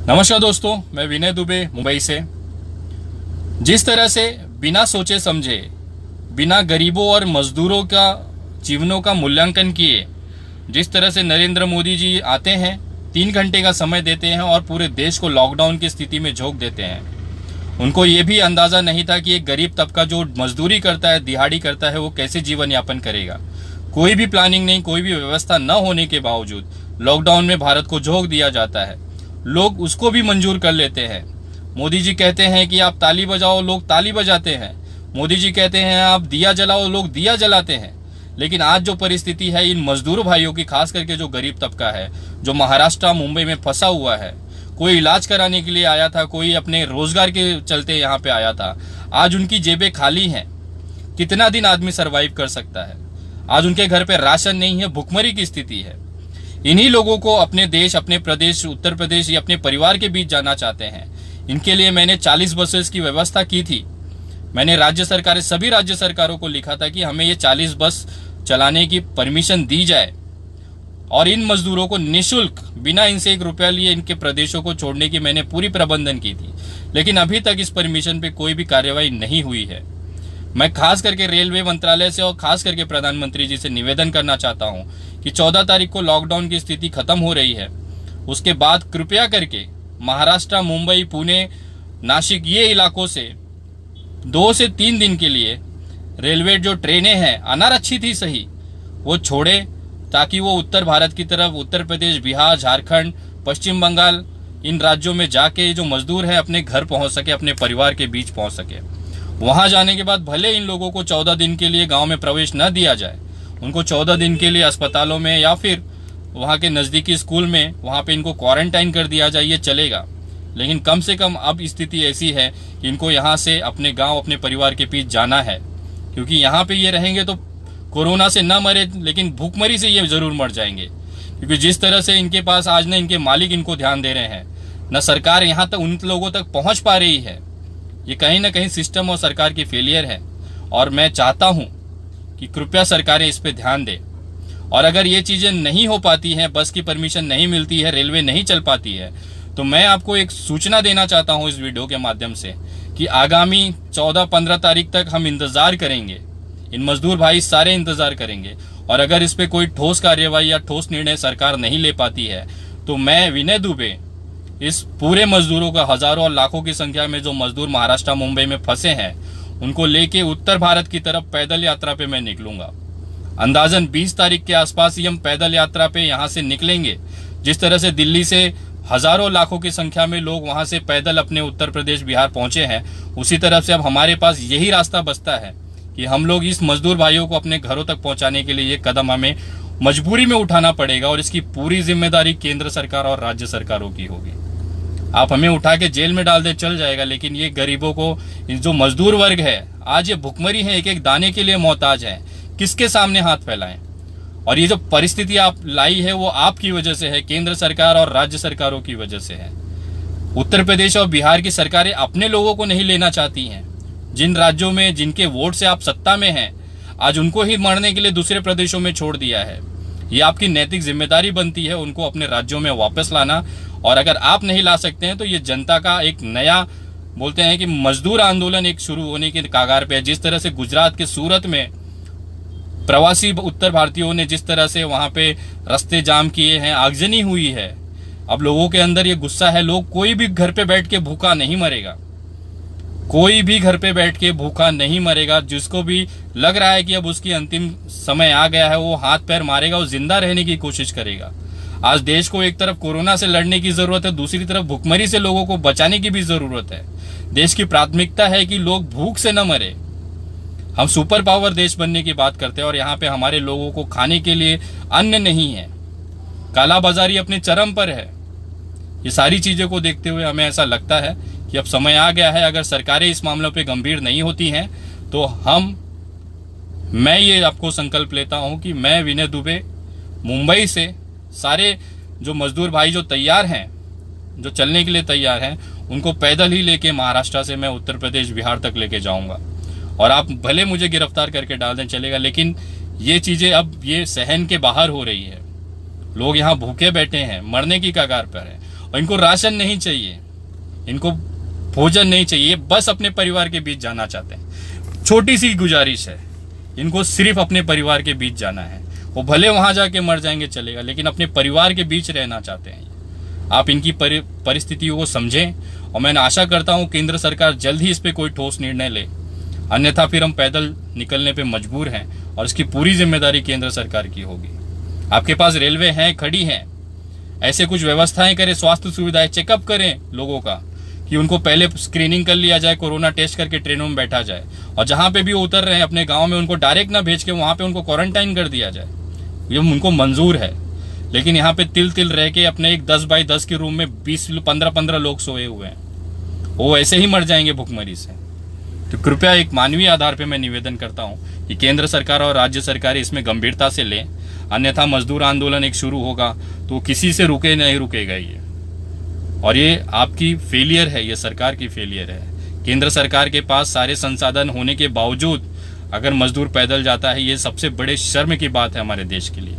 नमस्कार दोस्तों, मैं विनय दुबे मुंबई से। जिस तरह से बिना सोचे समझे, बिना गरीबों और मजदूरों का जीवनों का मूल्यांकन किए, जिस तरह से नरेंद्र मोदी जी आते हैं, 3 घंटे का समय देते हैं और पूरे देश को लॉकडाउन की स्थिति में झोंक देते हैं। उनको ये भी अंदाजा नहीं था कि एक गरीब तबका जो मजदूरी करता है, दिहाड़ी करता है, वो कैसे जीवन यापन करेगा। कोई भी प्लानिंग नहीं, कोई भी व्यवस्था न होने के बावजूद लॉकडाउन में भारत को झोंक दिया जाता है। लोग उसको भी मंजूर कर लेते हैं। मोदी जी कहते हैं कि आप ताली बजाओ, लोग ताली बजाते हैं। मोदी जी कहते हैं आप दिया जलाओ, लोग दिया जलाते हैं। लेकिन आज जो परिस्थिति है इन मजदूर भाइयों की, खास करके जो गरीब तबका है, जो महाराष्ट्र मुंबई में फंसा हुआ है, कोई इलाज कराने के लिए आया था, कोई अपने रोजगार के चलते यहाँ पे आया था, आज उनकी जेबें खाली हैं। कितना दिन आदमी सरवाइव कर सकता है? आज उनके घर पे राशन नहीं है, भुखमरी की स्थिति है। इन्हीं लोगों को अपने देश, अपने प्रदेश, उत्तर प्रदेश या अपने परिवार के बीच जाना चाहते हैं। इनके लिए मैंने 40 बसेस की व्यवस्था की थी। मैंने सभी राज्य सरकारों को लिखा था कि हमें ये 40 बस चलाने की परमिशन दी जाए और इन मजदूरों को निःशुल्क, बिना इनसे 1 रुपया लिए इनके प्रदेशों को छोड़ने की मैंने पूरी प्रबंधन की थी। लेकिन अभी तक इस परमिशन पे कोई भी कार्रवाई नहीं हुई है। मैं खास करके रेलवे मंत्रालय से और खास करके प्रधानमंत्री जी से निवेदन करना चाहता हूं कि 14 तारीख को लॉकडाउन की स्थिति खत्म हो रही है, उसके बाद कृपया करके महाराष्ट्र, मुंबई, पुणे, नासिक ये इलाकों से 2 से 3 दिन के लिए रेलवे जो ट्रेनें हैं, अनारक्षित ही सही, वो छोड़े, ताकि वो उत्तर भारत की तरफ, उत्तर प्रदेश, बिहार, झारखंड, पश्चिम बंगाल, इन राज्यों में जाके जो मजदूर हैं अपने घर पहुंच सके, अपने परिवार के बीच पहुंच सके। वहां जाने के बाद भले इन लोगों को 14 दिन के लिए गांव में प्रवेश न दिया जाए, उनको 14 दिन के लिए अस्पतालों में या फिर वहां के नजदीकी स्कूल में वहां पे इनको क्वारंटाइन कर दिया जाए, ये चलेगा। लेकिन कम से कम अब स्थिति ऐसी है कि इनको यहाँ से अपने गांव, अपने परिवार के बीच जाना है, क्योंकि यहाँ पे ये रहेंगे तो कोरोना से न मरे, लेकिन भूखमरी से ये जरूर मर जाएंगे। क्योंकि जिस तरह से इनके पास आज न इनके मालिक इनको ध्यान दे रहे हैं, न सरकार यहाँ तक उन लोगों तक पहुंच पा रही है। ये कहीं ना कहीं सिस्टम और सरकार की फेलियर है। और मैं चाहता हूं कि कृपया सरकारें इस पे ध्यान दें। और अगर ये चीजें नहीं हो पाती हैं, बस की परमिशन नहीं मिलती है, रेलवे नहीं चल पाती है, तो मैं आपको एक सूचना देना चाहता हूं इस वीडियो के माध्यम से कि आगामी 14-15 तारीख तक हम इंतजार करेंगे। इन मजदूर भाई सारे इंतजार करेंगे। और अगर इस पे कोई ठोस कार्यवाही या ठोस निर्णय सरकार नहीं ले पाती है, तो मैं विनय दुबे इस पूरे मजदूरों का, हजारों और लाखों की संख्या में जो मजदूर महाराष्ट्र, मुंबई में फंसे हैं, उनको लेके उत्तर भारत की तरफ पैदल यात्रा पे मैं निकलूंगा। अंदाजन 20 तारीख के आसपास ही हम पैदल यात्रा पे यहां से निकलेंगे। जिस तरह से दिल्ली से हजारों लाखों की संख्या में लोग वहां से पैदल अपने उत्तर प्रदेश, बिहार पहुंचे हैं, उसी तरफ से अब हमारे पास यही रास्ता बचता है कि हम लोग इस मजदूर भाइयों को अपने घरों तक पहुंचाने के लिए ये कदम हमें मजबूरी में उठाना पड़ेगा। और इसकी पूरी जिम्मेदारी केंद्र सरकार और राज्य सरकारों की होगी। आप हमें उठा के जेल में डाल दे, चल जाएगा, लेकिन ये गरीबों को, जो मजदूर वर्ग है, आज ये भुखमरी है, एक एक दाने के लिए मोहताज है। किसके सामने हाथ फैलाएं? और ये जो परिस्थिति आप लाई है वो आपकी वजह से है, केंद्र सरकार और राज्य सरकारों की वजह से है। उत्तर प्रदेश और बिहार की सरकारें अपने लोगों को नहीं लेना चाहती हैं। जिन राज्यों में, जिनके वोट से आप सत्ता में हैं, आज उनको ही मरने के लिए दूसरे प्रदेशों में छोड़ दिया है। ये आपकी नैतिक जिम्मेदारी बनती है उनको अपने राज्यों में वापस लाना। और अगर आप नहीं ला सकते हैं तो ये जनता का एक नया, बोलते हैं कि मजदूर आंदोलन एक शुरू होने के कागार पे है। जिस तरह से गुजरात के सूरत में प्रवासी उत्तर भारतीयों ने जिस तरह से वहां पे रास्ते जाम किए हैं, आगजनी हुई है, अब लोगों के अंदर ये गुस्सा है। लोग, कोई भी घर पे बैठ के भूखा नहीं मरेगा, कोई भी घर पे बैठ के भूखा नहीं मरेगा। जिसको भी लग रहा है कि अब उसकी अंतिम समय आ गया है, वो हाथ पैर मारेगा, वो जिंदा रहने की कोशिश करेगा। आज देश को एक तरफ कोरोना से लड़ने की जरूरत है, दूसरी तरफ भुखमरी से लोगों को बचाने की भी जरूरत है। देश की प्राथमिकता है कि लोग भूख से न मरे। हम सुपर पावर देश बनने की बात करते हैं और यहाँ पे हमारे लोगों को खाने के लिए अन्न नहीं है, कालाबाजारी अपने चरम पर है। ये सारी चीजों को देखते हुए हमें ऐसा लगता है कि अब समय आ गया है। अगर सरकारें इस मामलों पे गंभीर नहीं होती हैं तो मैं ये आपको संकल्प लेता हूं कि मैं विनय दुबे मुंबई से सारे जो मजदूर भाई जो तैयार हैं, जो चलने के लिए तैयार हैं, उनको पैदल ही लेके महाराष्ट्र से मैं उत्तर प्रदेश, बिहार तक लेके जाऊंगा। और आप भले मुझे गिरफ्तार करके डाल दें, चलेगा, लेकिन ये चीजें अब ये सहन के बाहर हो रही है। लोग यहाँ भूखे बैठे हैं, मरने की कगार पर हैं। और इनको राशन नहीं चाहिए, इनको भोजन नहीं चाहिए, बस अपने परिवार के बीच जाना चाहते हैं। छोटी सी गुजारिश है, इनको सिर्फ अपने परिवार के बीच जाना है। वो भले वहां जाके मर जाएंगे चलेगा, लेकिन अपने परिवार के बीच रहना चाहते हैं। आप इनकी परिस्थितियों को समझें और मैं आशा करता हूं केंद्र सरकार जल्द ही इस पे कोई ठोस निर्णय ले, अन्यथा फिर हम पैदल निकलने पे मजबूर हैं और इसकी पूरी जिम्मेदारी केंद्र सरकार की होगी। आपके पास रेलवे है, खड़ी है, ऐसे कुछ व्यवस्थाएं करें, स्वास्थ्य सुविधाएं, चेकअप करें लोगों का, कि उनको पहले स्क्रीनिंग कर लिया जाए, कोरोना टेस्ट करके ट्रेनों में बैठा जाए, और जहां पे भी उतर रहे हैं अपने गांव में उनको डायरेक्ट ना भेज के वहां पे उनको क्वारंटाइन कर दिया जाए। ये उनको मंजूर है, लेकिन यहाँ पे तिल तिल रह के अपने एक 10 बाई 10 के रूम में 15 लोग सोए हुए हैं, वो ऐसे ही मर जाएंगे भुखमरी से। तो कृपया एक मानवीय आधार पे मैं निवेदन करता हूँ कि केंद्र सरकार और राज्य सरकारें इसमें गंभीरता से लें, अन्यथा मजदूर आंदोलन एक शुरू होगा तो किसी से नहीं रुकेगा ये। और ये आपकी फेलियर है, ये सरकार की फेलियर है। केंद्र सरकार के पास सारे संसाधन होने के बावजूद अगर मजदूर पैदल जाता है, ये सबसे बड़े शर्म की बात है हमारे देश के लिए।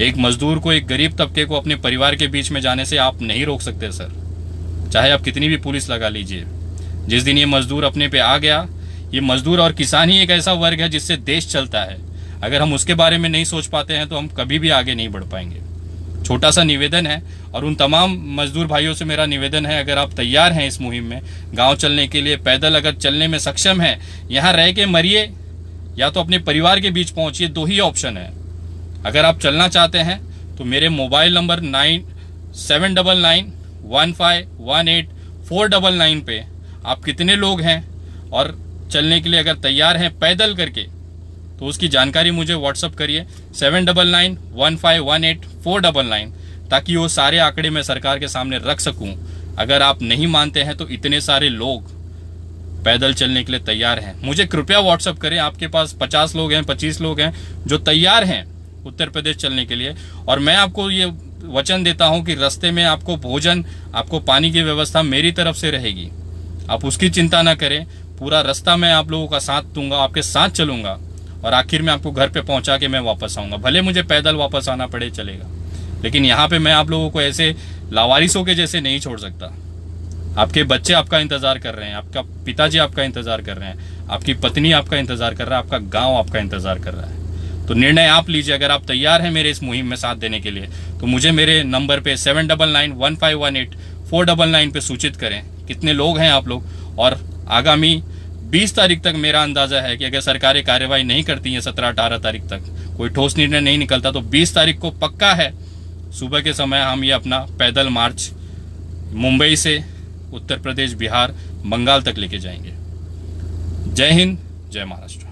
एक मजदूर को, एक गरीब तबके को अपने परिवार के बीच में जाने से आप नहीं रोक सकते सर, चाहे आप कितनी भी पुलिस लगा लीजिए। जिस दिन ये मजदूर अपने पे आ गया, ये मजदूर और किसान ही एक ऐसा वर्ग है जिससे देश चलता है। अगर हम उसके बारे में नहीं सोच पाते हैं तो हम कभी भी आगे नहीं बढ़ पाएंगे। छोटा सा निवेदन है, और उन तमाम मजदूर भाइयों से मेरा निवेदन है, अगर आप तैयार हैं इस मुहिम में गांव चलने के लिए, पैदल अगर चलने में सक्षम है, यहाँ रह के मरिए या तो अपने परिवार के बीच पहुंचिए, 2 ही ऑप्शन है। अगर आप चलना चाहते हैं तो मेरे मोबाइल नंबर 9799151849 पे आप कितने लोग हैं और चलने के लिए अगर तैयार हैं पैदल करके, तो उसकी जानकारी मुझे व्हाट्सअप करिए 7999151849, ताकि वो सारे आंकड़े मैं सरकार के सामने रख सकूं। अगर आप नहीं मानते हैं तो इतने सारे लोग पैदल चलने के लिए तैयार हैं, मुझे कृपया व्हाट्सअप करें। आपके पास 50 लोग हैं, 25 लोग हैं जो तैयार हैं उत्तर प्रदेश चलने के लिए, और मैं आपको ये वचन देता हूं कि रास्ते में आपको भोजन, आपको पानी की व्यवस्था मेरी तरफ से रहेगी। आप उसकी चिंता ना करें, पूरा रास्ता मैं आप लोगों का साथ दूंगा, आपके साथ चलूंगा, और आखिर में आपको घर पे पहुंचा के मैं वापस आऊंगा। भले मुझे पैदल वापस आना पड़े चलेगा, लेकिन यहाँ पे मैं आप लोगों को ऐसे लावारिसों के जैसे नहीं छोड़ सकता। आपके बच्चे आपका इंतजार कर रहे हैं, आपका पिताजी आपका इंतजार कर रहे हैं, आपकी पत्नी आपका इंतजार कर रहा है, आपका गांव आपका इंतजार कर रहा है। तो निर्णय आप लीजिए। अगर आप तैयार हैं मेरे इस मुहिम में साथ देने के लिए, तो मुझे मेरे नंबर पे 7999151849 पे सूचित करें कितने लोग हैं आप लोग। और आगामी 20 तारीख तक मेरा अंदाजा है कि अगर सरकारें कार्रवाई नहीं करती हैं, 17-18 तारीख तक कोई ठोस निर्णय नहीं निकलता, तो 20 तारीख को पक्का है सुबह के समय हम ये अपना पैदल मार्च मुंबई से उत्तर प्रदेश, बिहार, बंगाल तक लेके जाएंगे। जय हिंद, जय महाराष्ट्र।